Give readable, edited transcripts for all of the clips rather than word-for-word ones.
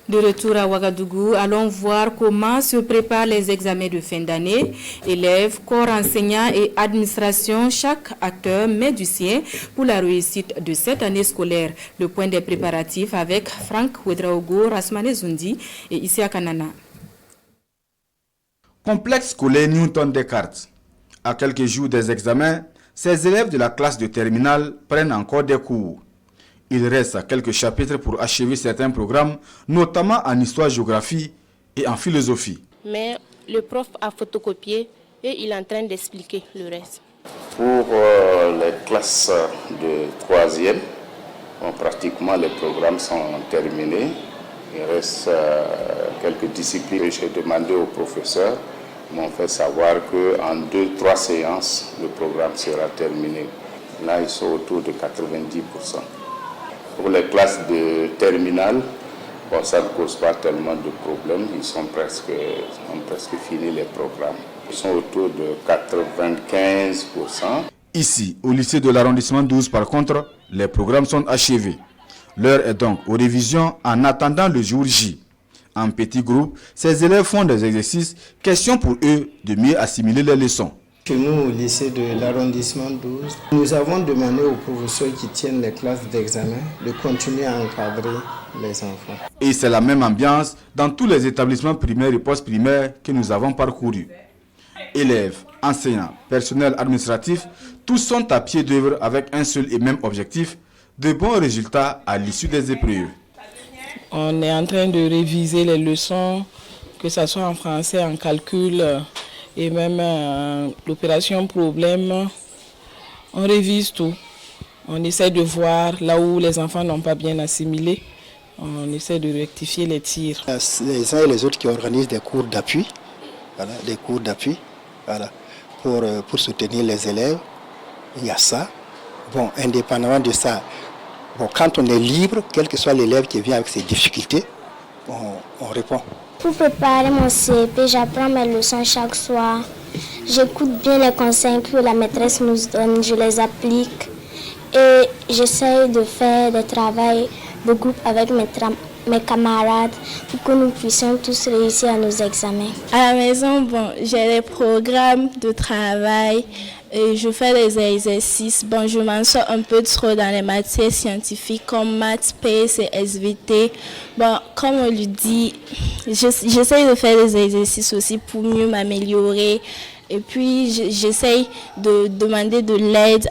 De retour à Ouagadougou, allons voir comment se préparent les examens de fin d'année. Élèves, corps enseignants et administration, chaque acteur met du sien pour la réussite de cette année scolaire. Le point des préparatifs avec Franck Ouedraogo, Rasmane Zundi et Isia Kanana. Complexe scolaire Newton Descartes. À quelques jours des examens, ces élèves de la classe de terminale prennent encore des cours. Il reste quelques chapitres pour achever certains programmes, notamment en histoire-géographie et en philosophie. Mais le prof a photocopié et il est en train d'expliquer le reste. Pour les classes de 3e, pratiquement les programmes sont terminés. Il reste quelques disciplines. J'ai demandé aux professeurs, ils m'ont fait savoir qu'en 2-3 séances, le programme sera terminé. Là, ils sont autour de 90%. Pour les classes de terminale, ça ne cause pas tellement de problèmes. Ils ont presque fini les programmes. Ils sont autour de 95%. Ici, au lycée de l'arrondissement 12, par contre, les programmes sont achevés. L'heure est donc aux révisions en attendant le jour J. En petits groupes, ces élèves font des exercices, question pour eux de mieux assimiler les leçons. Chez nous, au lycée de l'arrondissement 12, nous avons demandé aux professeurs qui tiennent les classes d'examen de continuer à encadrer les enfants. Et c'est la même ambiance dans tous les établissements primaires et post-primaires que nous avons parcourus. Élèves, enseignants, personnel administratif, tous sont à pied d'œuvre avec un seul et même objectif, de bons résultats à l'issue des épreuves. On est en train de réviser les leçons, que ce soit en français, en calcul et même l'opération problème. On révise tout. On essaie de voir là où les enfants n'ont pas bien assimilé. On essaie de rectifier les tirs. Les uns et les autres qui organisent des cours d'appui, pour soutenir les élèves. Il y a ça. Bon, indépendamment de ça, quand on est libre, quel que soit l'élève qui vient avec ses difficultés, on répond. Pour préparer mon CP, j'apprends mes leçons chaque soir. J'écoute bien les conseils que la maîtresse nous donne, je les applique. Et j'essaie de faire des travaux de groupe avec mes camarades pour que nous puissions tous réussir à nos examens. À la maison, j'ai des programmes de travail et je fais des exercices. Je m'en sors un peu trop dans les matières scientifiques comme maths, PS et SVT. Comme on le dit, j'essaie de faire des exercices aussi pour mieux m'améliorer. Et puis, j'essaie de demander de l'aide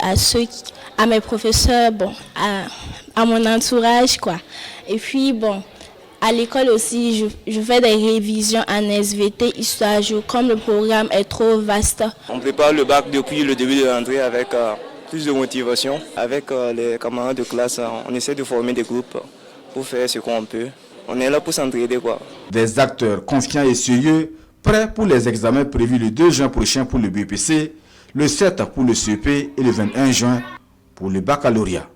à mes professeurs, à mon entourage, quoi. Et puis, à l'école aussi, je fais des révisions en SVT, histoire géo, comme le programme est trop vaste. On prépare le bac depuis le début de l'entrée avec plus de motivation. Avec les camarades de classe, on essaie de former des groupes pour faire ce qu'on peut. On est là pour s'entraider, quoi. Des acteurs confiants et sérieux, prêts pour les examens prévus le 2 juin prochain pour le BPC, le 7 pour le CEP et le 21 juin pour le baccalauréat.